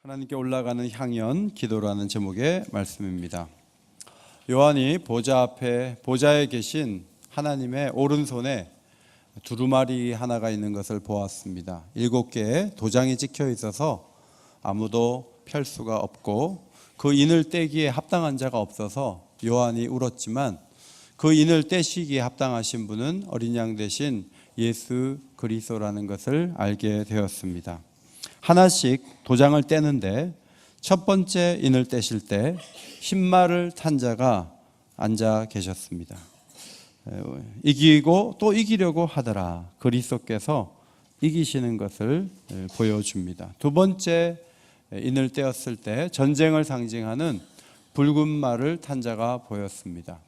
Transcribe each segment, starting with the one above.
하나님께 올라가는 향연 기도라는 제목의 말씀입니다. 요한이 보좌에 계신 하나님의 오른손에 두루마리 하나가 있는 것을 보았습니다. 7개의 도장이 찍혀 있어서 아무도 펼 수가 없고 그 인을 떼기에 합당한 자가 없어서 요한이 울었지만 그 인을 떼시기에 합당하신 분은 어린 양 대신 예수 그리스도라는 것을 알게 되었습니다. 하나씩 도장을 떼는데 첫 번째 인을 떼실 때 흰말을 탄 자가 앉아 계셨습니다. 이기고 또 이기려고 하더라. 그리스도께서 이기시는 것을 보여줍니다. 두 번째 인을 떼었을 때 전쟁을 상징하는 붉은 말을 탄 자가 보였습니다.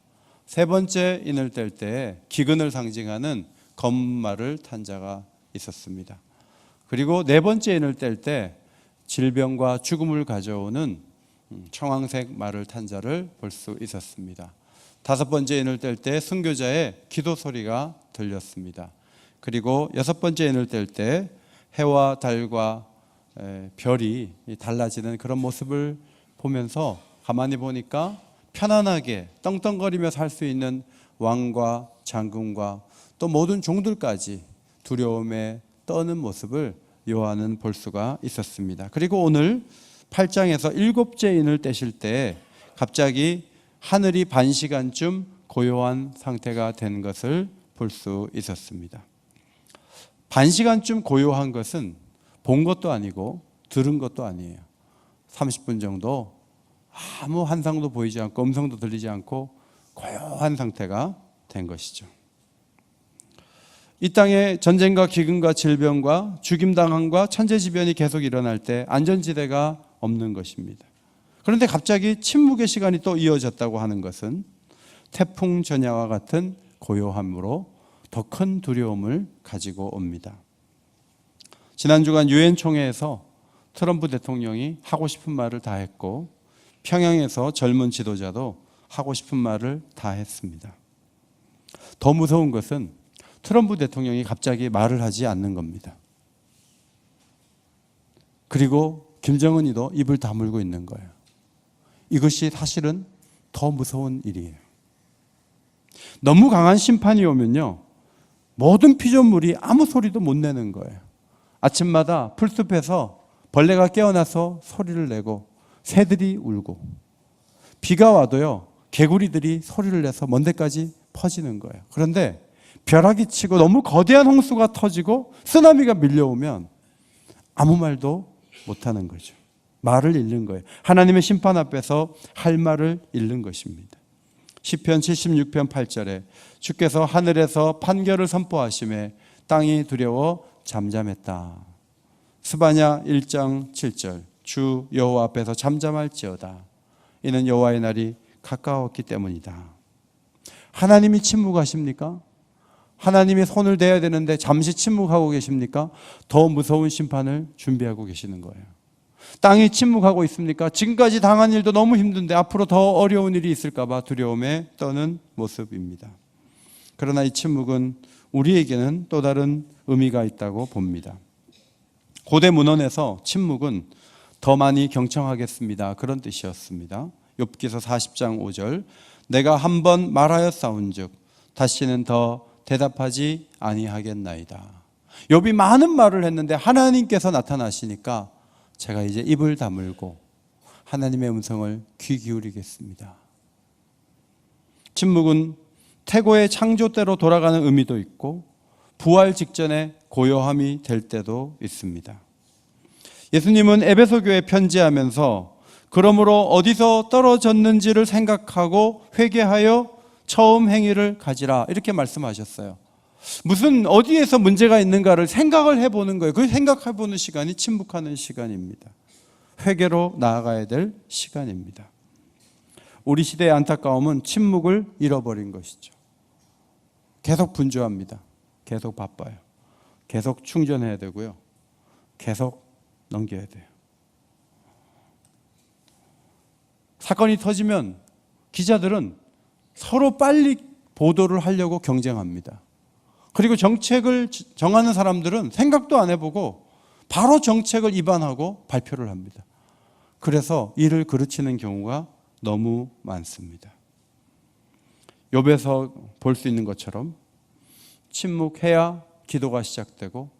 세 번째 인을 뗄 때 기근을 상징하는 검은 말을 탄 자가 있었습니다. 그리고 네 번째 인을 뗄 때 질병과 죽음을 가져오는 청황색 말을 탄 자를 볼 수 있었습니다. 다섯 번째 인을 뗄 때 순교자의 기도 소리가 들렸습니다. 그리고 여섯 번째 인을 뗄 때 해와 달과 별이 달라지는 그런 모습을 보면서 가만히 보니까 편안하게 떵떵거리며 살 수 있는 왕과 장군과 또 모든 종들까지 두려움에 떠는 모습을 요한은 볼 수가 있었습니다. 그리고 오늘 8장에서 7째 인을 떼실 때 갑자기 하늘이 반 시간쯤 고요한 상태가 된 것을 볼 수 있었습니다. 반 시간쯤 고요한 것은 본 것도 아니고 들은 것도 아니에요. 30분 정도 아무 환상도 보이지 않고 음성도 들리지 않고 고요한 상태가 된 것이죠. 이 땅에 전쟁과 기근과 질병과 죽임당함과 천재지변이 계속 일어날 때 안전지대가 없는 것입니다. 그런데 갑자기 침묵의 시간이 또 이어졌다고 하는 것은 태풍 전야와 같은 고요함으로 더 큰 두려움을 가지고 옵니다. 지난 주간 유엔 총회에서 트럼프 대통령이 하고 싶은 말을 다 했고 평양에서 젊은 지도자도 하고 싶은 말을 다 했습니다. 더 무서운 것은 트럼프 대통령이 갑자기 말을 하지 않는 겁니다. 그리고 김정은이도 입을 다물고 있는 거예요. 이것이 사실은 더 무서운 일이에요. 너무 강한 심판이 오면요, 모든 피조물이 아무 소리도 못 내는 거예요. 아침마다 풀숲에서 벌레가 깨어나서 소리를 내고 새들이 울고, 비가 와도요 개구리들이 소리를 내서 먼 데까지 퍼지는 거예요. 그런데 벼락이 치고 너무 거대한 홍수가 터지고 쓰나미가 밀려오면 아무 말도 못하는 거죠. 말을 잃는 거예요. 하나님의 심판 앞에서 할 말을 잃는 것입니다. 시편 76편 8절에 주께서 하늘에서 판결을 선포하심에 땅이 두려워 잠잠했다. 스바냐 1장 7절 주 여호와 앞에서 잠잠할지어다. 이는 여호와의 날이 가까웠기 때문이다. 하나님이 침묵하십니까? 하나님이 손을 대야 되는데 잠시 침묵하고 계십니까? 더 무서운 심판을 준비하고 계시는 거예요. 땅이 침묵하고 있습니까? 지금까지 당한 일도 너무 힘든데 앞으로 더 어려운 일이 있을까 봐 두려움에 떠는 모습입니다. 그러나 이 침묵은 우리에게는 또 다른 의미가 있다고 봅니다. 고대 문헌에서 침묵은 더 많이 경청하겠습니다, 그런 뜻이었습니다. 욥기서 40장 5절 내가 한 번 말하였사온즉 다시는 더 대답하지 아니하겠나이다. 욥이 많은 말을 했는데 하나님께서 나타나시니까 제가 이제 입을 다물고 하나님의 음성을 귀 기울이겠습니다. 침묵은 태고의 창조대로 돌아가는 의미도 있고 부활 직전에 고요함이 될 때도 있습니다. 예수님은 에베소 교회에 편지하면서 그러므로 어디서 떨어졌는지를 생각하고 회개하여 처음 행위를 가지라, 이렇게 말씀하셨어요. 무슨 어디에서 문제가 있는가를 생각을 해보는 거예요. 그 생각해보는 시간이 침묵하는 시간입니다. 회개로 나아가야 될 시간입니다. 우리 시대의 안타까움은 침묵을 잃어버린 것이죠. 계속 분주합니다. 계속 바빠요. 계속 충전해야 되고요. 계속 넘겨야 돼요. 사건이 터지면 기자들은 서로 빨리 보도를 하려고 경쟁합니다. 그리고 정책을 정하는 사람들은 생각도 안 해보고 바로 정책을 입안하고 발표를 합니다. 그래서 일을 그르치는 경우가 너무 많습니다. 욥에서 볼 수 있는 것처럼 침묵해야 기도가 시작되고,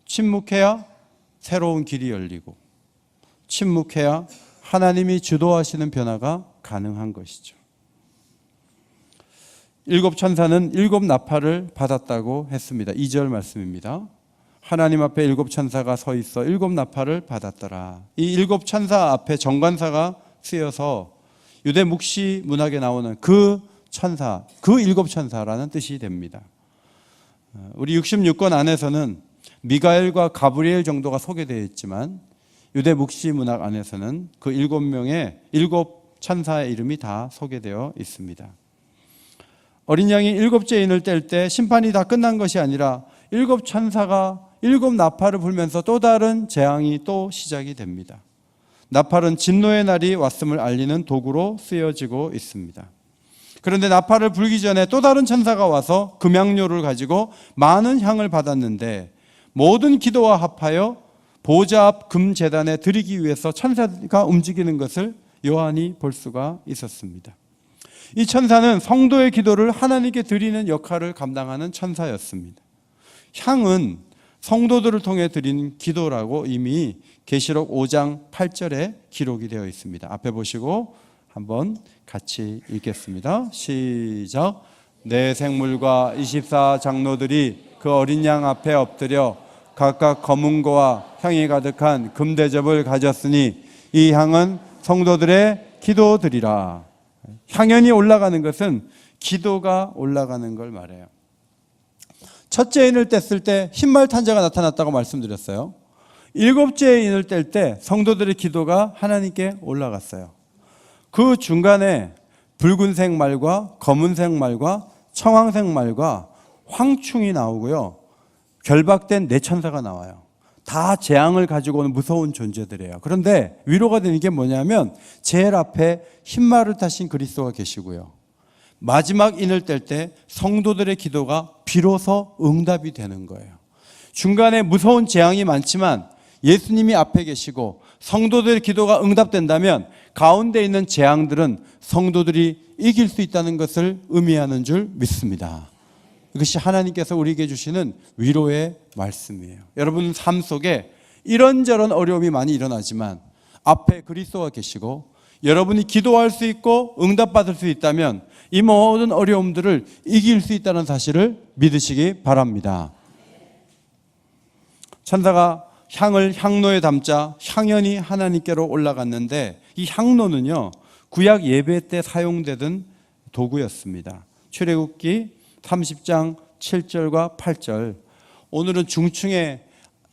침묵해야 새로운 길이 열리고, 침묵해야 하나님이 주도하시는 변화가 가능한 것이죠. 7 천사는 7 나팔을 받았다고 했습니다. 2절 말씀입니다. 하나님 앞에 7 천사가 서 있어 7 나팔을 받았더라. 이 7 천사 앞에 정관사가 쓰여서 유대 묵시 문학에 나오는 그 천사, 그 7 천사라는 뜻이 됩니다. 우리 66권 안에서는 미가엘과 가브리엘 정도가 소개되어 있지만 유대 묵시 문학 안에서는 그 7명의 7 천사의 이름이 다 소개되어 있습니다. 어린 양이 7째 인을 뗄 때 심판이 다 끝난 것이 아니라 7 천사가 7 나팔을 불면서 또 다른 재앙이 또 시작이 됩니다. 나팔은 진노의 날이 왔음을 알리는 도구로 쓰여지고 있습니다. 그런데 나팔을 불기 전에 또 다른 천사가 와서 금향료를 가지고 많은 향을 받았는데 모든 기도와 합하여 보좌 앞 금제단에 드리기 위해서 천사가 움직이는 것을 요한이 볼 수가 있었습니다. 이 천사는 성도의 기도를 하나님께 드리는 역할을 감당하는 천사였습니다. 향은 성도들을 통해 드리는 기도라고 이미 계시록 5장 8절에 기록이 되어 있습니다. 앞에 보시고 한번 같이 읽겠습니다. 시작. 내 생물과 24 장로들이 그 어린 양 앞에 엎드려 각각 검은고와 향이 가득한 금대접을 가졌으니 이 향은 성도들의 기도드리라. 향연이 올라가는 것은 기도가 올라가는 걸 말해요. 첫째 인을 뗐을 때 흰말 탄자가 나타났다고 말씀드렸어요. 7째 인을 뗄 때 성도들의 기도가 하나님께 올라갔어요. 그 중간에 붉은색 말과 검은색 말과 청황색 말과 황충이 나오고요. 결박된 4천사가 나와요. 다 재앙을 가지고 오는 무서운 존재들이에요. 그런데 위로가 되는 게 뭐냐면 제일 앞에 흰말을 타신 그리스도가 계시고요. 마지막 인을 뗄 때 성도들의 기도가 비로소 응답이 되는 거예요. 중간에 무서운 재앙이 많지만 예수님이 앞에 계시고 성도들의 기도가 응답된다면 가운데 있는 재앙들은 성도들이 이길 수 있다는 것을 의미하는 줄 믿습니다. 이것이 하나님께서 우리에게 주시는 위로의 말씀이에요. 여러분 삶 속에 이런저런 어려움이 많이 일어나지만 앞에 그리스도가 계시고 여러분이 기도할 수 있고 응답받을 수 있다면 이 모든 어려움들을 이길 수 있다는 사실을 믿으시기 바랍니다. 천사가 향을 향로에 담자 향연이 하나님께로 올라갔는데 이 향로는요 구약 예배 때 사용되던 도구였습니다. 출애굽기 30장 7절과 8절. 오늘은 중층에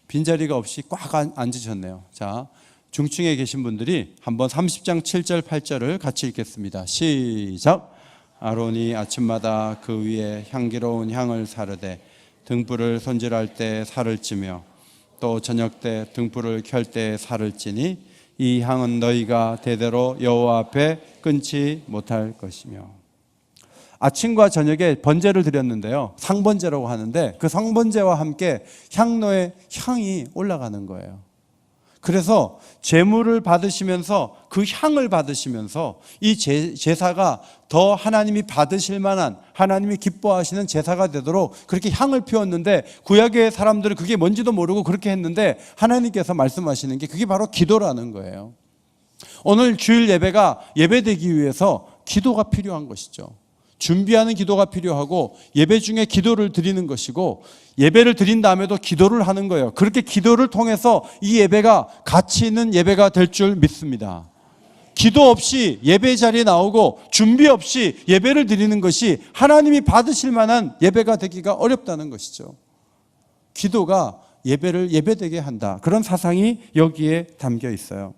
빈자리가 없이 꽉 앉으셨네요. 자, 중층에 계신 분들이 한번 30장 7절 8절을 같이 읽겠습니다. 시작. 아론이 아침마다 그 위에 향기로운 향을 사르되 등불을 손질할 때 살을 찌며 또 저녁 때 등불을 켤 때 살을 찌니 이 향은 너희가 대대로 여호와 앞에 끊지 못할 것이며. 아침과 저녁에 번제를 드렸는데요. 상번제라고 하는데 그 상번제와 함께 향로의 향이 올라가는 거예요. 그래서 제물을 받으시면서 그 향을 받으시면서 이 제사가 더 하나님이 받으실 만한 하나님이 기뻐하시는 제사가 되도록 그렇게 향을 피웠는데 구약의 사람들은 그게 뭔지도 모르고 그렇게 했는데 하나님께서 말씀하시는 게 그게 바로 기도라는 거예요. 오늘 주일 예배가 예배되기 위해서 기도가 필요한 것이죠. 준비하는 기도가 필요하고 예배 중에 기도를 드리는 것이고 예배를 드린 다음에도 기도를 하는 거예요. 그렇게 기도를 통해서 이 예배가 가치 있는 예배가 될 줄 믿습니다. 기도 없이 예배 자리에 나오고 준비 없이 예배를 드리는 것이 하나님이 받으실 만한 예배가 되기가 어렵다는 것이죠. 기도가 예배를 예배되게 한다. 그런 사상이 여기에 담겨 있어요.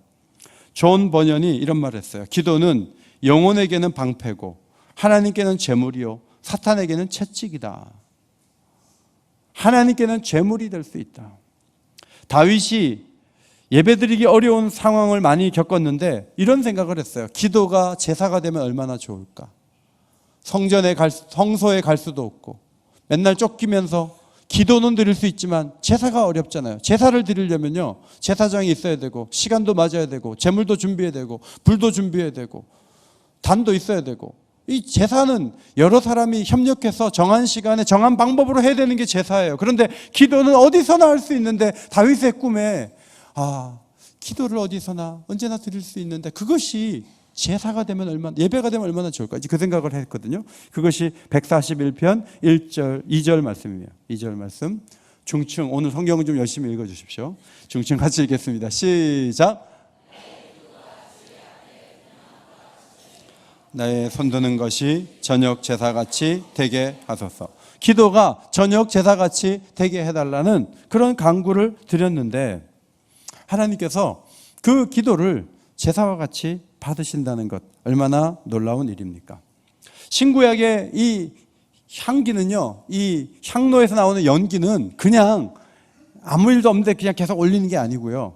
존 버년이 이런 말을 했어요. 기도는 영혼에게는 방패고 하나님께는 재물이요 사탄에게는 채찍이다. 하나님께는 재물이 될 수 있다. 다윗이 예배드리기 어려운 상황을 많이 겪었는데 이런 생각을 했어요. 기도가 제사가 되면 얼마나 좋을까. 성소에 갈 수도 없고 맨날 쫓기면서 기도는 드릴 수 있지만 제사가 어렵잖아요. 제사를 드리려면요, 제사장이 있어야 되고, 시간도 맞아야 되고, 제물도 준비해야 되고, 불도 준비해야 되고, 단도 있어야 되고. 이 제사는 여러 사람이 협력해서 정한 시간에 정한 방법으로 해야 되는 게 제사예요. 그런데 기도는 어디서나 할 수 있는데, 다윗의 꿈에 기도를 어디서나 언제나 드릴 수 있는데, 그것이 제사가 되면 얼마나, 예배가 되면 얼마나 좋을까, 그 생각을 했거든요. 그것이 141편 1절 2절 말씀이에요. 2절 말씀 중층, 오늘 성경을 좀 열심히 읽어주십시오. 중층 같이 읽겠습니다. 시작. 나의 손드는 것이 저녁 제사같이 되게 하소서. 기도가 저녁 제사같이 되게 해달라는 그런 간구를 드렸는데, 하나님께서 그 기도를 제사와 같이 받으신다는 것, 얼마나 놀라운 일입니까? 신구약의 이 향기는요, 이 향로에서 나오는 연기는 그냥 아무 일도 없는데 그냥 계속 올리는 게 아니고요,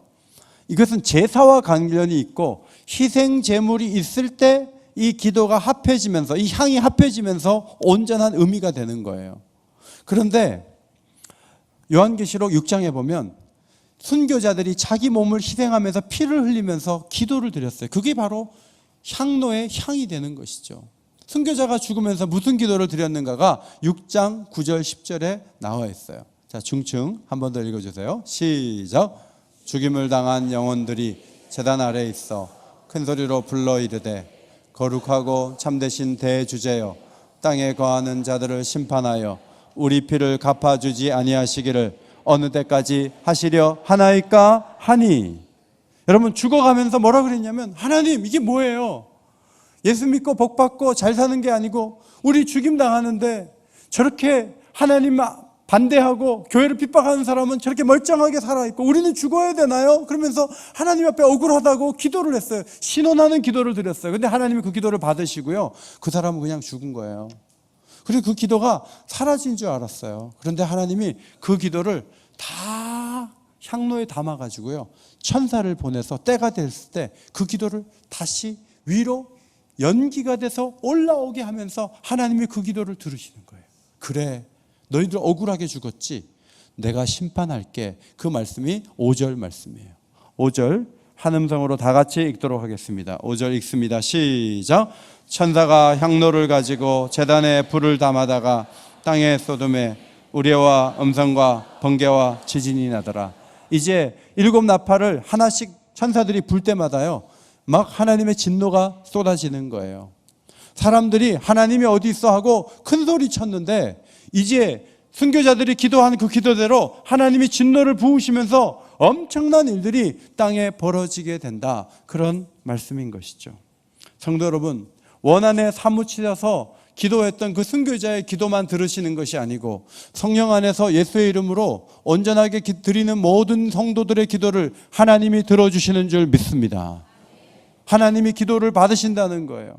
이것은 제사와 관련이 있고 희생 제물이 있을 때 이 기도가 합해지면서, 이 향이 합해지면서 온전한 의미가 되는 거예요. 그런데 요한계시록 6장에 보면 순교자들이 자기 몸을 희생하면서 피를 흘리면서 기도를 드렸어요. 그게 바로 향로의 향이 되는 것이죠. 순교자가 죽으면서 무슨 기도를 드렸는가가 6장 9절 10절에 나와 있어요. 자, 중층 한 번 더 읽어주세요. 시작. 죽임을 당한 영혼들이 제단 아래에 있어 큰 소리로 불러 이르되, 거룩하고 참되신 대주제여, 땅에 거하는 자들을 심판하여 우리 피를 갚아주지 아니하시기를 어느 때까지 하시려 하나이까 하니. 여러분, 죽어가면서 뭐라 그랬냐면, 하나님 이게 뭐예요? 예수 믿고 복 받고 잘 사는 게 아니고 우리 죽임 당하는데 저렇게 하나님 반대하고 교회를 핍박하는 사람은 저렇게 멀쩡하게 살아있고 우리는 죽어야 되나요? 그러면서 하나님 앞에 억울하다고 기도를 했어요. 신원하는 기도를 드렸어요. 근데 하나님이 그 기도를 받으시고요, 그 사람은 그냥 죽은 거예요. 그리고 그 기도가 사라진 줄 알았어요. 그런데 하나님이 그 기도를 다 향로에 담아가지고요, 천사를 보내서 때가 됐을 때 그 기도를 다시 위로 연기가 돼서 올라오게 하면서 하나님이 그 기도를 들으시는 거예요. 그래, 너희들 억울하게 죽었지, 내가 심판할게. 그 말씀이 5절 말씀이에요. 5절 한 음성으로 다 같이 읽도록 하겠습니다. 5절 읽습니다. 시작. 천사가 향로를 가지고 제단에 불을 담아다가 땅에 쏟음에 우레와 음성과 번개와 지진이 나더라. 이제 7 나팔을 하나씩 천사들이 불 때마다요, 막 하나님의 진노가 쏟아지는 거예요. 사람들이 하나님이 어디 있어 하고 큰 소리 쳤는데, 이제 순교자들이 기도한 그 기도대로 하나님이 진노를 부으시면서 엄청난 일들이 땅에 벌어지게 된다, 그런 말씀인 것이죠. 성도 여러분, 원한에 사무치셔서 기도했던 그 순교자의 기도만 들으시는 것이 아니고, 성령 안에서 예수의 이름으로 온전하게 드리는 모든 성도들의 기도를 하나님이 들어주시는 줄 믿습니다. 하나님이 기도를 받으신다는 거예요.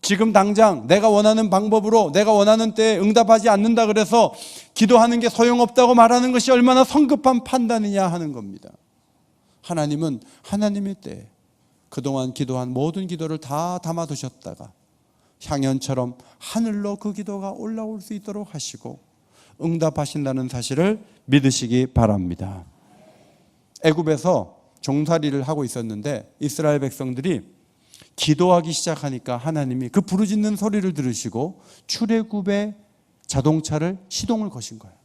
지금 당장 내가 원하는 방법으로 내가 원하는 때에 응답하지 않는다 그래서 기도하는 게 소용없다고 말하는 것이 얼마나 성급한 판단이냐 하는 겁니다. 하나님은 하나님의 때에 그동안 기도한 모든 기도를 다 담아두셨다가 향연처럼 하늘로 그 기도가 올라올 수 있도록 하시고 응답하신다는 사실을 믿으시기 바랍니다. 애굽에서 종살이를 하고 있었는데 이스라엘 백성들이 기도하기 시작하니까 하나님이 그 부르짖는 소리를 들으시고 출애굽의 자동차를 시동을 거신 거예요.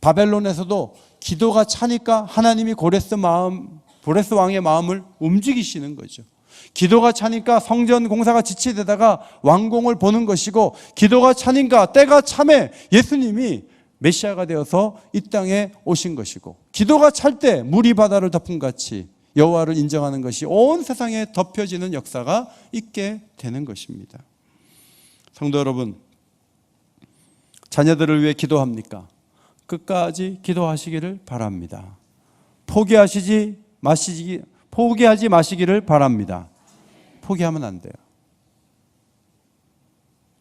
바벨론에서도 기도가 차니까 하나님이 고레스 왕의 마음을 움직이시는 거죠. 기도가 차니까 성전 공사가 지체되다가 완공을 보는 것이고, 기도가 차니까 때가 참에 예수님이 메시아가 되어서 이 땅에 오신 것이고, 기도가 찰 때 물이 바다를 덮은 같이 여호와를 인정하는 것이 온 세상에 덮여지는 역사가 있게 되는 것입니다. 성도 여러분, 자녀들을 위해 기도합니까? 끝까지 기도하시기를 바랍니다. 포기하지 마시기를 바랍니다. 포기하면 안 돼요.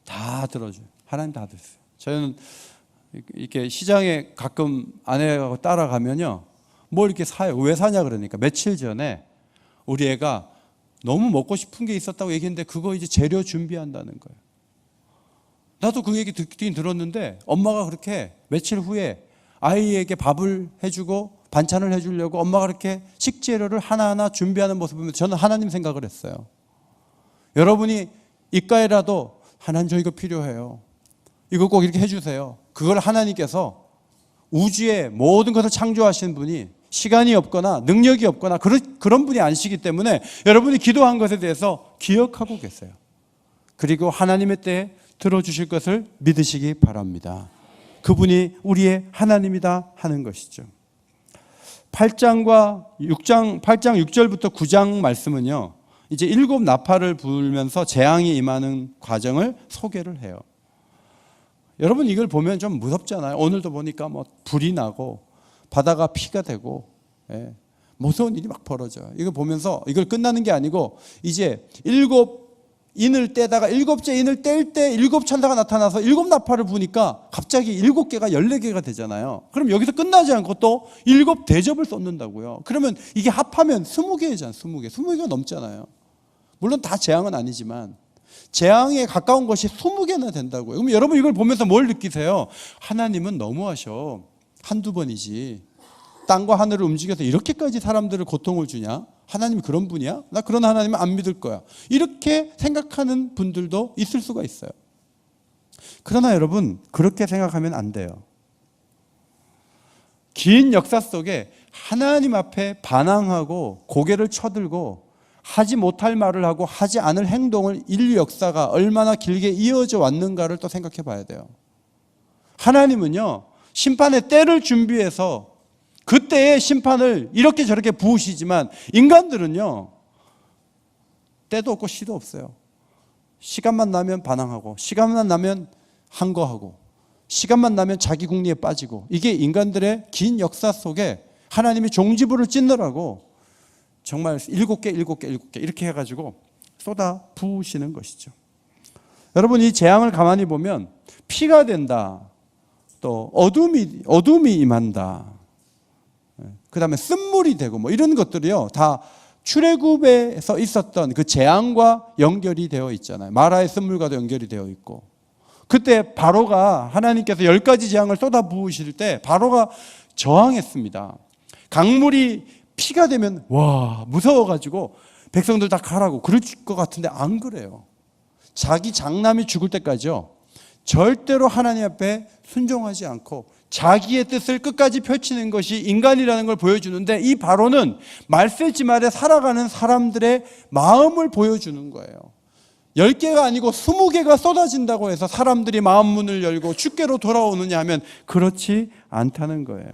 다 들어줘요. 하나님 다 들었어요. 저는 이렇게 시장에 가끔 아내하고 따라가면요, 뭘 이렇게 사요. 왜 사냐 그러니까 며칠 전에 우리 애가 너무 먹고 싶은 게 있었다고 얘기했는데 그거 이제 재료 준비한다는 거예요. 나도 그 얘기 듣긴 들었는데 엄마가 그렇게 며칠 후에 아이에게 밥을 해주고 반찬을 해주려고 엄마가 그렇게 식재료를 하나하나 준비하는 모습을 보면서 저는 하나님 생각을 했어요. 여러분이 이과에라도 하나님 저 이거 필요해요. 이거 꼭 이렇게 해주세요. 그걸 하나님께서 우주의 모든 것을 창조하신 분이 시간이 없거나 능력이 없거나 그런 분이 아니시기 때문에 여러분이 기도한 것에 대해서 기억하고 계세요. 그리고 하나님의 때에 들어주실 것을 믿으시기 바랍니다. 그분이 우리의 하나님이다 하는 것이죠. 8장 6절부터 9장 말씀은요, 이제 7 나팔을 불면서 재앙이 임하는 과정을 소개를 해요. 여러분 이걸 보면 좀 무섭잖아요. 오늘도 보니까 뭐 불이 나고 바다가 피가 되고, 예, 무서운 일이 막 벌어져요. 이걸 보면서 이걸 끝나는 게 아니고 이제 7 인을 떼다가 7째 인을 뗄 때 7 천사가 나타나서 7 나팔을 부니까 갑자기 7개가 14개가 되잖아요. 그럼 여기서 끝나지 않고 또 7 대접을 쏟는다고요. 그러면 이게 합하면 20개잖아요. 20개가 넘잖아요. 물론 다 재앙은 아니지만 재앙에 가까운 것이 20개나 된다고요. 그럼 여러분 이걸 보면서 뭘 느끼세요? 하나님은 너무하셔. 한두 번이지. 땅과 하늘을 움직여서 이렇게까지 사람들을 고통을 주냐? 하나님이 그런 분이야? 나 그런 하나님은 안 믿을 거야. 이렇게 생각하는 분들도 있을 수가 있어요. 그러나 여러분 그렇게 생각하면 안 돼요. 긴 역사 속에 하나님 앞에 반항하고 고개를 쳐들고 하지 못할 말을 하고 하지 않을 행동을 인류 역사가 얼마나 길게 이어져 왔는가를 또 생각해 봐야 돼요. 하나님은요, 심판의 때를 준비해서 그때의 심판을 이렇게 저렇게 부으시지만 인간들은요, 때도 없고 시도 없어요. 시간만 나면 반항하고 시간만 나면 항거하고 시간만 나면 자기 궁리에 빠지고, 이게 인간들의 긴 역사 속에 하나님이 종지부를 찢느라고 정말 7개 이렇게 해가지고 쏟아 부으시는 것이죠. 여러분 이 재앙을 가만히 보면 피가 된다, 또 어둠이 임한다, 그 다음에 쓴물이 되고 뭐 이런 것들이요 다 출애굽에서 있었던 그 재앙과 연결이 되어 있잖아요. 마라의 쓴물과도 연결이 되어 있고, 그때 바로가 하나님께서 10가지 재앙을 쏟아 부으실 때 바로가 저항했습니다. 강물이 피가 되면 와 무서워가지고 백성들 다 가라고 그럴 것 같은데 안 그래요. 자기 장남이 죽을 때까지요 절대로 하나님 앞에 순종하지 않고 자기의 뜻을 끝까지 펼치는 것이 인간이라는 걸 보여주는데, 이 바로는 말세지말에 살아가는 사람들의 마음을 보여주는 거예요. 10개가 아니고 20개가 쏟아진다고 해서 사람들이 마음 문을 열고 주께로 돌아오느냐 하면 그렇지 않다는 거예요.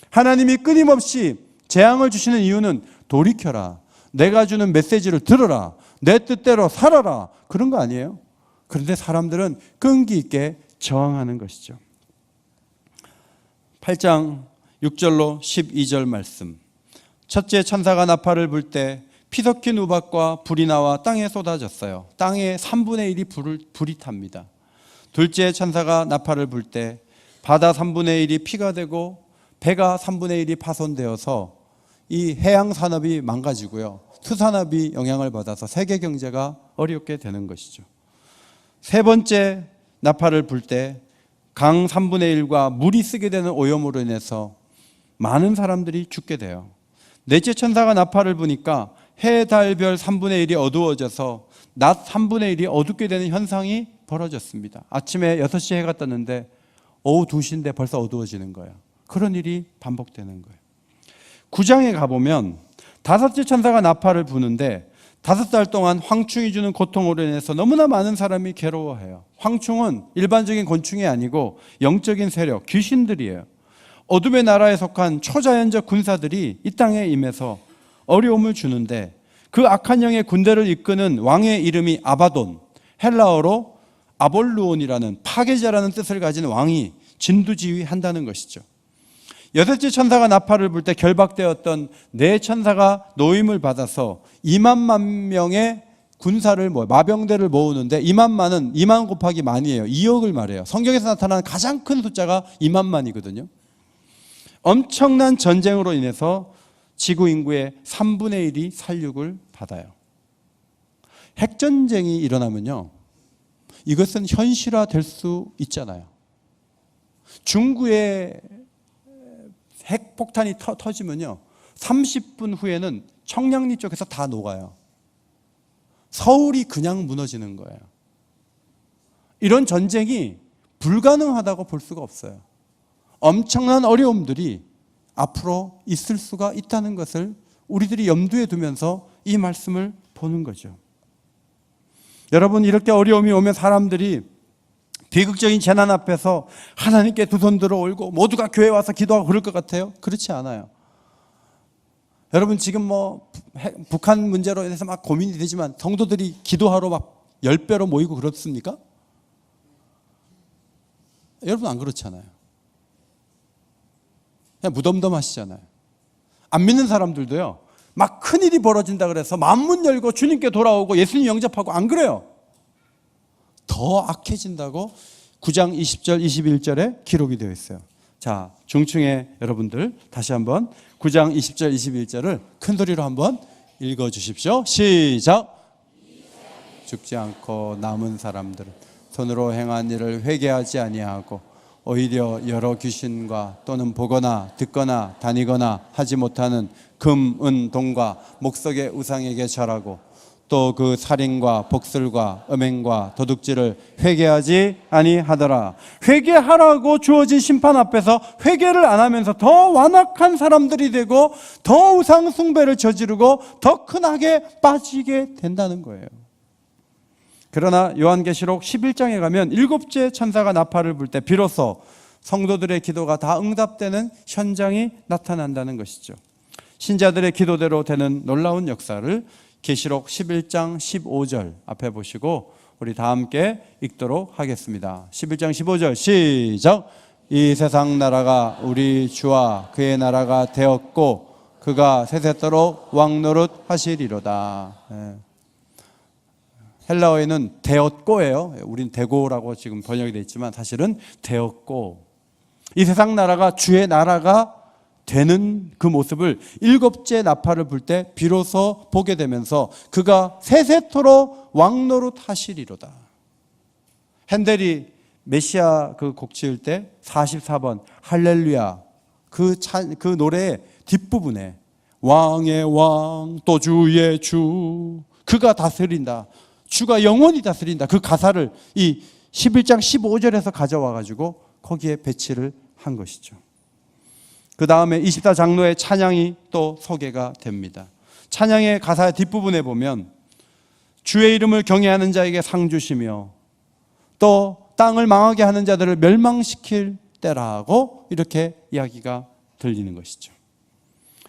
하나님이 끊임없이 재앙을 주시는 이유는 돌이켜라, 내가 주는 메시지를 들어라, 내 뜻대로 살아라, 그런 거 아니에요? 그런데 사람들은 끈기 있게 저항하는 것이죠. 8장 6절로 12절 말씀. 첫째 천사가 나팔을 불 때 피 섞인 우박과 불이 나와 땅에 쏟아졌어요. 땅에 3분의 1이 불이 탑니다. 둘째 천사가 나팔을 불 때 바다 3분의 1이 피가 되고 배가 3분의 1이 파손되어서 이 해양 산업이 망가지고요, 수산업이 영향을 받아서 세계 경제가 어렵게 되는 것이죠. 세 번째 나팔을 불 때 강 3분의 1과 물이 쓰게 되는 오염으로 인해서 많은 사람들이 죽게 돼요. 넷째 천사가 나팔을 부니까 해, 달, 별 3분의 1이 어두워져서 낮 3분의 1이 어둡게 되는 현상이 벌어졌습니다. 아침에 6시에 해가 떴는데 오후 2시인데 벌써 어두워지는 거예요. 그런 일이 반복되는 거예요. 9장에 가보면 다섯째 천사가 나팔을 부는데 5달 동안 황충이 주는 고통으로 인해서 너무나 많은 사람이 괴로워해요. 황충은 일반적인 곤충이 아니고 영적인 세력, 귀신들이에요. 어둠의 나라에 속한 초자연적 군사들이 이 땅에 임해서 어려움을 주는데, 그 악한 영의 군대를 이끄는 왕의 이름이 아바돈, 헬라어로 아볼루온이라는 파괴자라는 뜻을 가진 왕이 진두지휘한다는 것이죠. 여섯째 천사가 나팔을 불 때 결박되었던 네 천사가 노임을 받아서 2만 명의 군사를 마병대를 모으는데 2만만은 2만 곱하기 만이에요. 2억을 말해요. 성경에서 나타나는 가장 큰 숫자가 2만만이거든요. 엄청난 전쟁으로 인해서 지구 인구의 3분의 1이 살육을 받아요. 핵전쟁이 일어나면요, 이것은 현실화될 수 있잖아요. 중구에 핵폭탄이 터지면요, 30분 후에는 청량리 쪽에서 다 녹아요. 서울이 그냥 무너지는 거예요. 이런 전쟁이 불가능하다고 볼 수가 없어요. 엄청난 어려움들이 앞으로 있을 수가 있다는 것을 우리들이 염두에 두면서 이 말씀을 보는 거죠. 여러분, 이렇게 어려움이 오면 사람들이 비극적인 재난 앞에서 하나님께 두 손 들어 올고 모두가 교회 와서 기도하고 그럴 것 같아요? 그렇지 않아요. 여러분, 지금 북한 문제로 인해서 막 고민이 되지만 성도들이 기도하러 막 10배로 모이고 그렇습니까? 여러분, 안 그렇잖아요. 그냥 무덤덤하시잖아요. 안 믿는 사람들도요, 막 큰일이 벌어진다 그래서 만문 열고 주님께 돌아오고 예수님 영접하고 안 그래요. 더 악해진다고 9장 20절 21절에 기록이 되어 있어요. 자, 중층의 여러분들 다시 한번 9장 20절 21절을 큰 소리로 한번 읽어주십시오. 시작. 죽지 않고 남은 사람들은 손으로 행한 일을 회개하지 아니하고 오히려 여러 귀신과 또는 보거나 듣거나 다니거나 하지 못하는 금, 은, 동과 목석의 우상에게 절하고 또 그 살인과 복술과 음행과 도둑질을 회개하지 아니하더라. 회개하라고 주어진 심판 앞에서 회개를 안 하면서 더 완악한 사람들이 되고 더 우상 숭배를 저지르고 더 큰 악에 빠지게 된다는 거예요. 그러나 요한계시록 11장에 가면 7째 천사가 나팔을 불 때 비로소 성도들의 기도가 다 응답되는 현장이 나타난다는 것이죠. 신자들의 기도대로 되는 놀라운 역사를 계시록 11장 15절 앞에 보시고 우리 다 함께 읽도록 하겠습니다. 11장 15절 시작. 이 세상 나라가 우리 주와 그의 나라가 되었고 그가 세세토록 왕노릇 하시리로다. 헬라어에는 되었고예요. 우린 되고라고 지금 번역이 되어 있지만 사실은 되었고, 이 세상 나라가 주의 나라가 되는 그 모습을 7째 나팔을 불 때 비로소 보게 되면서 그가 세세토록 왕노릇 하시리로다. 핸델이 메시아 그 곡 지을 때 44번 할렐루야 그 노래의 뒷부분에 왕의 왕 또 주의 주 그가 다스린다, 주가 영원히 다스린다, 그 가사를 이 11장 15절에서 가져와 가지고 거기에 배치를 한 것이죠. 그 다음에 24장로의 찬양이 또 소개가 됩니다. 찬양의 가사의 뒷부분에 보면 주의 이름을 경외하는 자에게 상 주시며 또 땅을 망하게 하는 자들을 멸망시킬 때라고 이렇게 이야기가 들리는 것이죠.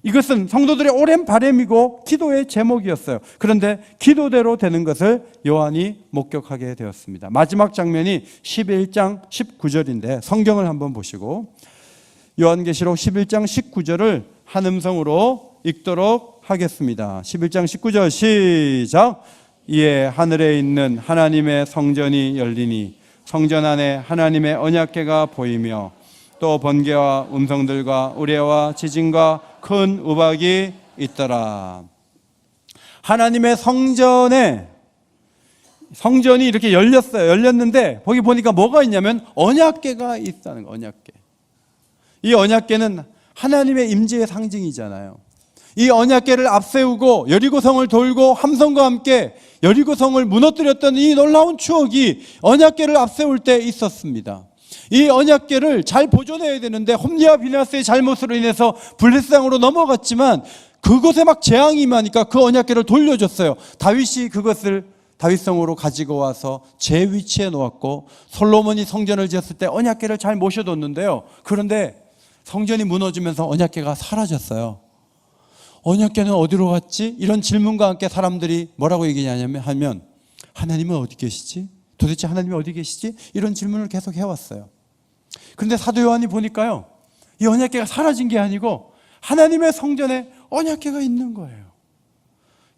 이것은 성도들의 오랜 바람이고 기도의 제목이었어요. 그런데 기도대로 되는 것을 요한이 목격하게 되었습니다. 마지막 장면이 11장 19절인데 성경을 한번 보시고 요한계시록 11장 19절을 한 음성으로 읽도록 하겠습니다. 11장 19절 시작. 이에 하늘에 있는 하나님의 성전이 열리니 성전 안에 하나님의 언약궤가 보이며 또 번개와 음성들과 우레와 지진과 큰 우박이 있더라. 하나님의 성전이 이렇게 열렸어요. 열렸는데 거기 보니까 뭐가 있냐면 언약궤가 있다는 거예요. 언약궤. 이 언약궤는 하나님의 임재의 상징이잖아요. 이 언약궤를 앞세우고 여리고성을 돌고 함성과 함께 여리고성을 무너뜨렸던 이 놀라운 추억이 언약궤를 앞세울 때 있었습니다. 이 언약궤를 잘 보존해야 되는데 홈리와 비나스의 잘못으로 인해서 블레셋상으로 넘어갔지만 그곳에 막 재앙이 임하니까 그 언약궤를 돌려줬어요. 다윗이 그것을 다윗성으로 가지고 와서 제 위치에 놓았고 솔로몬이 성전을 지었을 때 언약궤를 잘 모셔뒀는데요. 그런데 성전이 무너지면서 언약궤가 사라졌어요. 언약궤는 어디로 갔지? 이런 질문과 함께 사람들이 뭐라고 얘기하냐면 하나님은 어디 계시지? 도대체 하나님이 어디 계시지? 이런 질문을 계속 해왔어요. 그런데 사도 요한이 보니까요, 이 언약궤가 사라진 게 아니고 하나님의 성전에 언약궤가 있는 거예요.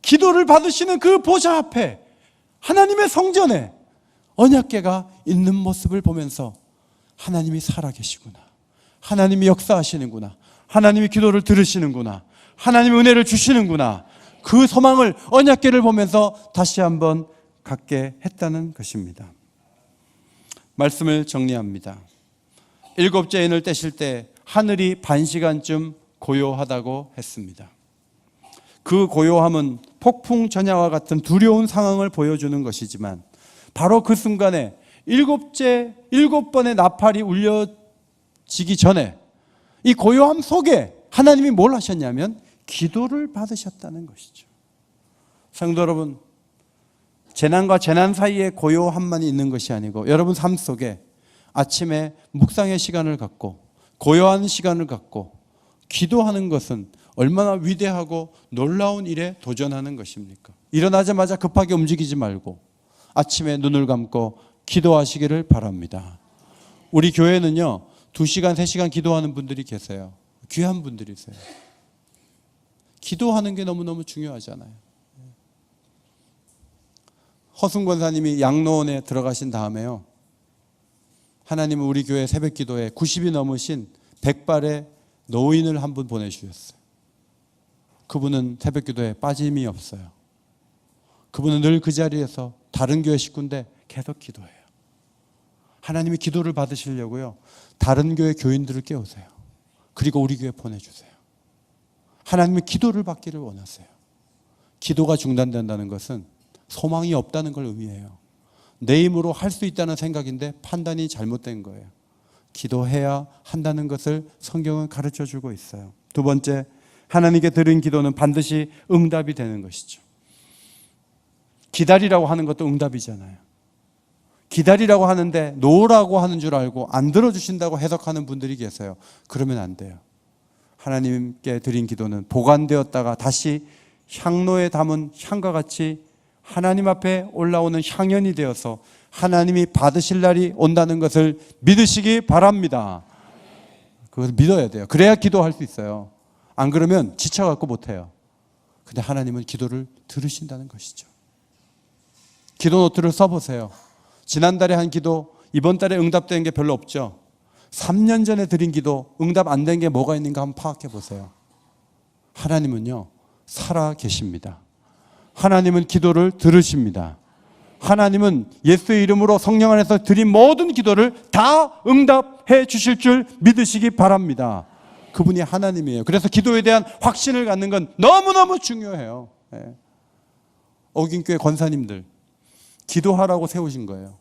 기도를 받으시는 그 보좌 앞에 하나님의 성전에 언약궤가 있는 모습을 보면서 하나님이 살아계시구나, 하나님이 역사하시는구나, 하나님이 기도를 들으시는구나, 하나님의 은혜를 주시는구나, 그 소망을 언약궤를 보면서 다시 한번 갖게 했다는 것입니다. 말씀을 정리합니다. 일곱째 인을 떼실 때 하늘이 반시간쯤 고요하다고 했습니다. 그 고요함은 폭풍 전야와 같은 두려운 상황을 보여주는 것이지만 바로 그 순간에 일곱 번의 나팔이 울려지기 전에 이 고요함 속에 하나님이 뭘 하셨냐면 기도를 받으셨다는 것이죠. 성도 여러분, 재난과 재난 사이에 고요함만 있는 것이 아니고 여러분 삶 속에 아침에 묵상의 시간을 갖고 고요한 시간을 갖고 기도하는 것은 얼마나 위대하고 놀라운 일에 도전하는 것입니까? 일어나자마자 급하게 움직이지 말고 아침에 눈을 감고 기도하시기를 바랍니다. 우리 교회는요 2시간, 3시간 기도하는 분들이 계세요. 귀한 분들이세요. 기도하는 게 너무너무 중요하잖아요. 허순 권사님이 양로원에 들어가신 다음에요, 하나님은 우리 교회 새벽 기도에 90이 넘으신 백발의 노인을 한 분 보내주셨어요. 그분은 새벽 기도에 빠짐이 없어요. 그분은 늘 그 자리에서 다른 교회 식구인데 계속 기도해요. 하나님이 기도를 받으시려고요 다른 교회 교인들을 깨우세요. 그리고 우리 교회 보내주세요. 하나님의 기도를 받기를 원하세요. 기도가 중단된다는 것은 소망이 없다는 걸 의미해요. 내 힘으로 할 수 있다는 생각인데 판단이 잘못된 거예요. 기도해야 한다는 것을 성경은 가르쳐주고 있어요. 두 번째, 하나님께 드린 기도는 반드시 응답이 되는 것이죠. 기다리라고 하는 것도 응답이잖아요. 기다리라고 하는데 놓으라고 하는 줄 알고 안 들어주신다고 해석하는 분들이 계세요. 그러면 안 돼요. 하나님께 드린 기도는 보관되었다가 다시 향로에 담은 향과 같이 하나님 앞에 올라오는 향연이 되어서 하나님이 받으실 날이 온다는 것을 믿으시기 바랍니다. 그걸 믿어야 돼요. 그래야 기도할 수 있어요. 안 그러면 지쳐갖고 못해요. 근데 하나님은 기도를 들으신다는 것이죠. 기도 노트를 써보세요. 지난달에 한 기도 이번 달에 응답된 게 별로 없죠. 3년 전에 드린 기도 응답 안 된 게 뭐가 있는가 한번 파악해 보세요. 하나님은요 살아 계십니다. 하나님은 기도를 들으십니다. 하나님은 예수의 이름으로 성령 안에서 드린 모든 기도를 다 응답해 주실 줄 믿으시기 바랍니다. 그분이 하나님이에요. 그래서 기도에 대한 확신을 갖는 건 너무너무 중요해요. 어긴교회 권사님들 기도하라고 세우신 거예요.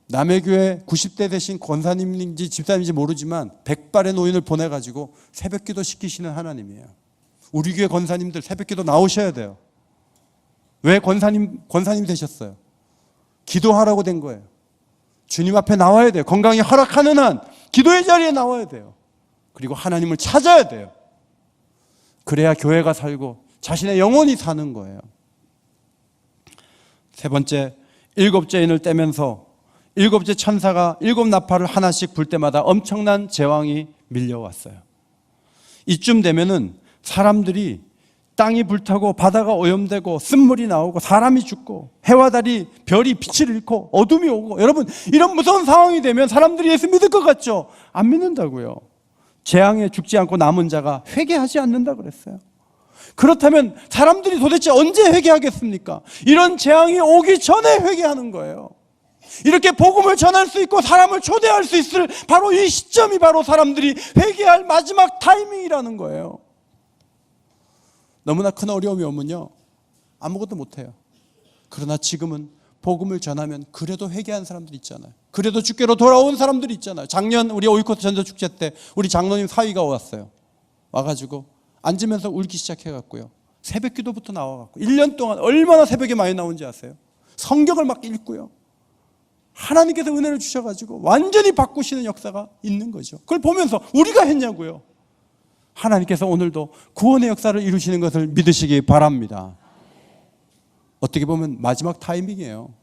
남의 교회 90대 되신 권사님인지 집사님인지 모르지만 백발의 노인을 보내가지고 새벽기도 시키시는 하나님이에요. 우리 교회 권사님들 새벽기도 나오셔야 돼요. 왜 권사님 되셨어요? 기도하라고 된 거예요. 주님 앞에 나와야 돼요. 건강이 허락하는 한 기도의 자리에 나와야 돼요. 그리고 하나님을 찾아야 돼요. 그래야 교회가 살고 자신의 영혼이 사는 거예요. 세 번째, 일곱째 인을 떼면서 일곱째 천사가 일곱 나팔을 하나씩 불 때마다 엄청난 재앙이 밀려왔어요. 이쯤 되면은 사람들이 땅이 불타고 바다가 오염되고 쓴물이 나오고 사람이 죽고 해와 달이 별이 빛을 잃고 어둠이 오고, 여러분 이런 무서운 상황이 되면 사람들이 예수 믿을 것 같죠? 안 믿는다고요. 재앙에 죽지 않고 남은 자가 회개하지 않는다 그랬어요. 그렇다면 사람들이 도대체 언제 회개하겠습니까? 이런 재앙이 오기 전에 회개하는 거예요. 이렇게 복음을 전할 수 있고 사람을 초대할 수 있을 바로 이 시점이 바로 사람들이 회개할 마지막 타이밍이라는 거예요. 너무나 큰 어려움이 오면요 아무것도 못해요. 그러나 지금은 복음을 전하면 그래도 회개한 사람들이 있잖아요. 그래도 주께로 돌아온 사람들이 있잖아요. 작년 우리 오이코트 전도축제 때 우리 장로님 사위가 왔어요. 와가지고 앉으면서 울기 시작해갖고요 새벽 기도부터 나와갖고 1년 동안 얼마나 새벽에 많이 나온지 아세요? 성경을 막 읽고요 하나님께서 은혜를 주셔가지고 완전히 바꾸시는 역사가 있는 거죠. 그걸 보면서 우리가 했냐고요. 하나님께서 오늘도 구원의 역사를 이루시는 것을 믿으시기 바랍니다. 어떻게 보면 마지막 타이밍이에요.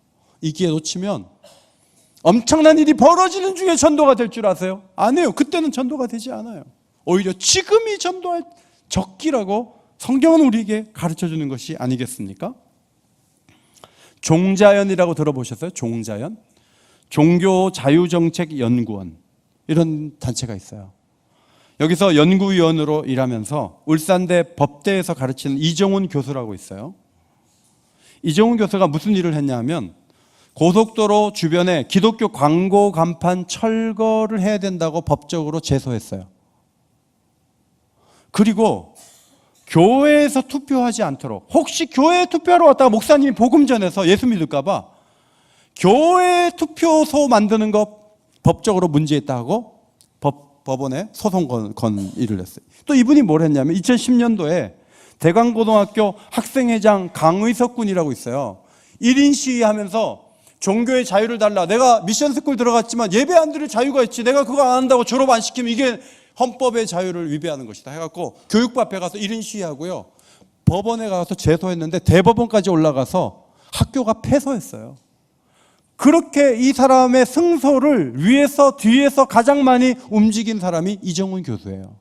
이 기회 놓치면 엄청난 일이 벌어지는 중에 전도가 될 줄 아세요? 안 해요. 그때는 전도가 되지 않아요. 오히려 지금이 전도할 적기라고 성경은 우리에게 가르쳐주는 것이 아니겠습니까? 종자연이라고 들어보셨어요? 종자연? 종교자유정책연구원, 이런 단체가 있어요. 여기서 연구위원으로 일하면서 울산대 법대에서 가르치는 이정훈 교수라고 있어요. 이정훈 교수가 무슨 일을 했냐면 고속도로 주변에 기독교 광고 간판 철거를 해야 된다고 법적으로 제소했어요. 그리고 교회에서 투표하지 않도록, 혹시 교회에 투표하러 왔다가 목사님이 복음 전해서 예수 믿을까 봐 교회 투표소 만드는 거 법적으로 문제있다고 법원에 소송 건의를 했어요. 또 이분이 뭘 했냐면 2010년도에 대광고등학교 학생회장 강의석 군이라고 있어요. 1인 시위하면서 종교의 자유를 달라. 내가 미션스쿨 들어갔지만 예배 안 드릴 자유가 있지. 내가 그거 안 한다고 졸업 안 시키면 이게 헌법의 자유를 위배하는 것이다 해갖고 교육부 앞에 가서 1인 시위하고요. 법원에 가서 제소했는데 대법원까지 올라가서 학교가 패소했어요. 그렇게 이 사람의 승소를 위에서 뒤에서 가장 많이 움직인 사람이 이정훈 교수예요.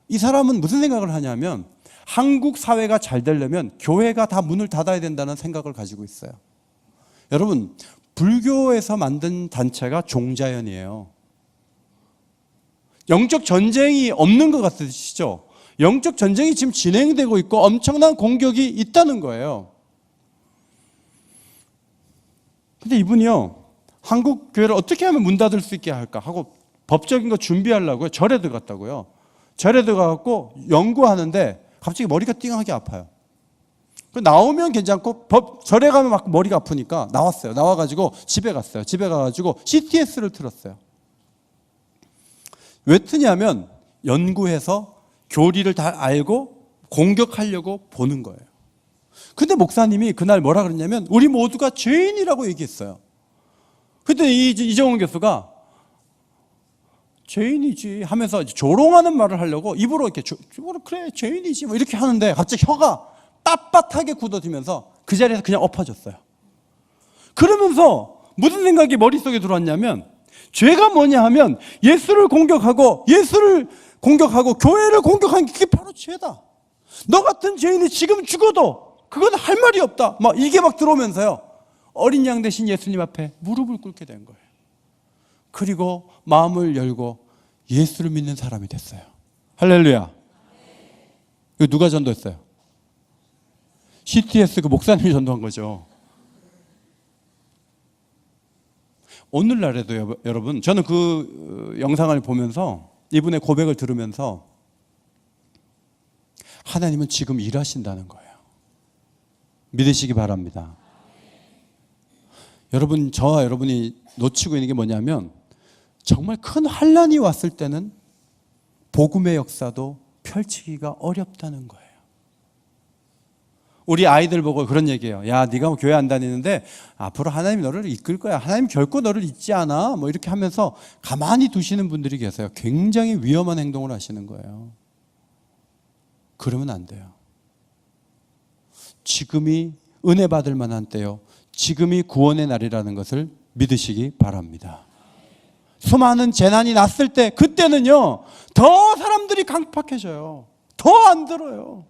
이 사람은 무슨 생각을 하냐면 한국 사회가 잘 되려면 교회가 다 문을 닫아야 된다는 생각을 가지고 있어요. 여러분, 불교에서 만든 단체가 종자연이에요. 영적 전쟁이 없는 것 같으시죠? 영적 전쟁이 지금 진행되고 있고 엄청난 공격이 있다는 거예요. 근데 이분이요, 한국 교회를 어떻게 하면 문 닫을 수 있게 할까 하고 법적인 거 준비하려고요. 절에 들어갔다고요. 절에 들어가고 연구하는데 갑자기 머리가 띵하게 아파요. 나오면 괜찮고 절에 가면 막 머리가 아프니까 나왔어요. 나와가지고 집에 갔어요. 집에 가가지고 CTS를 틀었어요. 왜 트냐면 연구해서 교리를 다 알고 공격하려고 보는 거예요. 근데 목사님이 그날 뭐라 그랬냐면 우리 모두가 죄인이라고 얘기했어요. 그때 이정훈 교수가 죄인이지 하면서 조롱하는 말을 하려고 입으로 이렇게 그래 죄인이지 뭐 이렇게 하는데 갑자기 혀가 빳빳하게 굳어지면서 그 자리에서 그냥 엎어졌어요. 그러면서 무슨 생각이 머릿속에 들어왔냐면 죄가 뭐냐 하면 예수를 공격하고 교회를 공격한 게 그게 바로 죄다. 너 같은 죄인이 지금 죽어도 그건 할 말이 없다. 막 이게 막 들어오면서요. 어린 양 대신 예수님 앞에 무릎을 꿇게 된 거예요. 그리고 마음을 열고 예수를 믿는 사람이 됐어요. 할렐루야. 이거 누가 전도했어요? CTS 그 목사님이 전도한 거죠. 오늘날에도 여러분, 저는 그 영상을 보면서 이분의 고백을 들으면서 하나님은 지금 일하신다는 거예요. 믿으시기 바랍니다. 여러분, 저와 여러분이 놓치고 있는 게 뭐냐면 정말 큰 환난이 왔을 때는 복음의 역사도 펼치기가 어렵다는 거예요. 우리 아이들 보고 그런 얘기해요. 야, 네가 뭐 교회 안 다니는데 앞으로 하나님이 너를 이끌 거야. 하나님 결코 너를 잊지 않아. 뭐 이렇게 하면서 가만히 두시는 분들이 계세요. 굉장히 위험한 행동을 하시는 거예요. 그러면 안 돼요. 지금이 은혜 받을 만한 때요. 지금이 구원의 날이라는 것을 믿으시기 바랍니다. 수많은 재난이 났을 때 그때는요. 더 사람들이 강팍해져요. 더 안 들어요.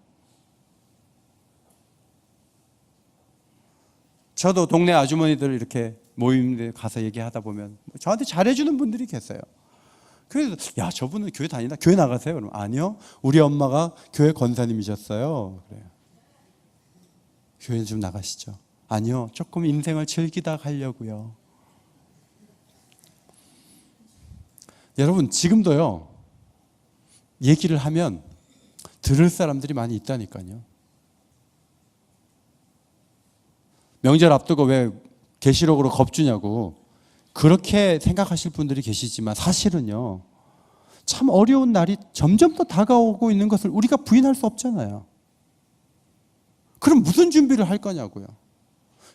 저도 동네 아주머니들 이렇게 모임에 가서 얘기하다 보면 저한테 잘해주는 분들이 계세요. 그래서 야, 저분은 교회 다니나? 교회 나가세요? 그러면 아니요, 우리 엄마가 교회 권사님이셨어요. 그래요. 교회 좀 나가시죠. 아니요, 조금 인생을 즐기다 가려고요. 여러분, 지금도요 얘기를 하면 들을 사람들이 많이 있다니까요. 명절 앞두고 왜 계시록으로 겁주냐고 그렇게 생각하실 분들이 계시지만 사실은요, 참 어려운 날이 점점 더 다가오고 있는 것을 우리가 부인할 수 없잖아요. 그럼 무슨 준비를 할 거냐고요.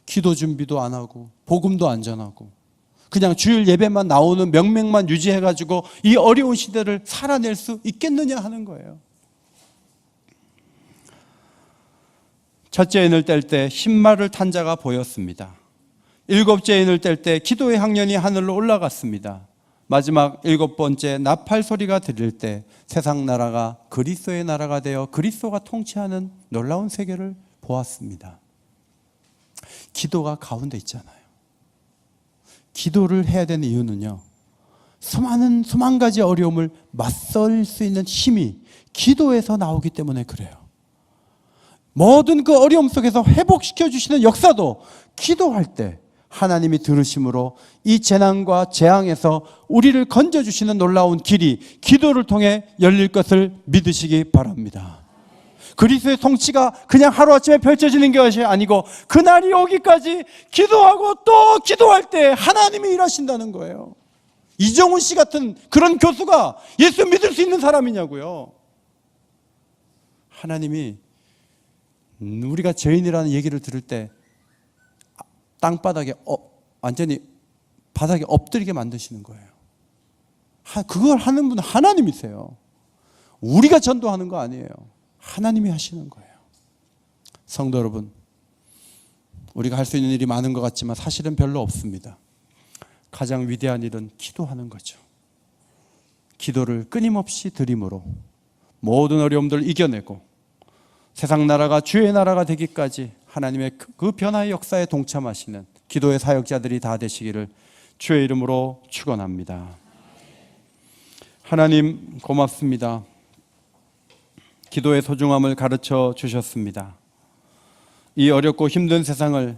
기도 준비도 안 하고 복음도 안 전하고 그냥 주일 예배만 나오는 명맥만 유지해가지고 이 어려운 시대를 살아낼 수 있겠느냐 하는 거예요. 첫째 인을 뗄 때 신말을 탄 자가 보였습니다. 일곱째 인을 뗄 때 기도의 향연이 하늘로 올라갔습니다. 마지막 일곱 번째 나팔 소리가 들릴 때 세상 나라가 그리스도의 나라가 되어 그리스도가 통치하는 놀라운 세계를 보았습니다. 기도가 가운데 있잖아요. 기도를 해야 되는 이유는요, 수만 가지 어려움을 맞설 수 있는 힘이 기도에서 나오기 때문에 그래요. 모든 그 어려움 속에서 회복시켜 주시는 역사도 기도할 때 하나님이 들으심으로 이 재난과 재앙에서 우리를 건져주시는 놀라운 길이 기도를 통해 열릴 것을 믿으시기 바랍니다. 그리스도의 통치가 그냥 하루아침에 펼쳐지는 것이 아니고 그날이 오기까지 기도하고 또 기도할 때 하나님이 일하신다는 거예요. 이정훈 씨 같은 그런 교수가 예수 믿을 수 있는 사람이냐고요. 하나님이 우리가 죄인이라는 얘기를 들을 때 땅바닥에 완전히 바닥에 엎드리게 만드시는 거예요. 그걸 하는 분은 하나님이세요. 우리가 전도하는 거 아니에요. 하나님이 하시는 거예요. 성도 여러분, 우리가 할 수 있는 일이 많은 것 같지만 사실은 별로 없습니다. 가장 위대한 일은 기도하는 거죠. 기도를 끊임없이 드림으로 모든 어려움들을 이겨내고 세상 나라가 주의 나라가 되기까지 하나님의 그 변화의 역사에 동참하시는 기도의 사역자들이 다 되시기를 주의 이름으로 축원합니다. 하나님 고맙습니다. 기도의 소중함을 가르쳐 주셨습니다. 이 어렵고 힘든 세상을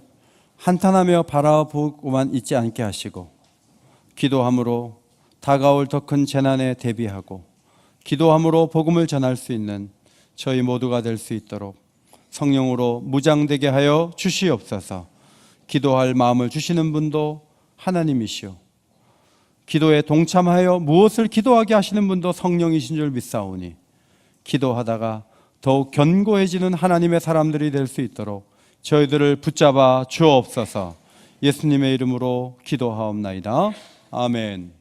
한탄하며 바라보고만 있지 않게 하시고 기도함으로 다가올 더 큰 재난에 대비하고 기도함으로 복음을 전할 수 있는 저희 모두가 될 수 있도록 성령으로 무장되게 하여 주시옵소서. 기도할 마음을 주시는 분도 하나님이시오. 기도에 동참하여 무엇을 기도하게 하시는 분도 성령이신 줄 믿사오니 기도하다가 더욱 견고해지는 하나님의 사람들이 될 수 있도록 저희들을 붙잡아 주옵소서. 예수님의 이름으로 기도하옵나이다. 아멘.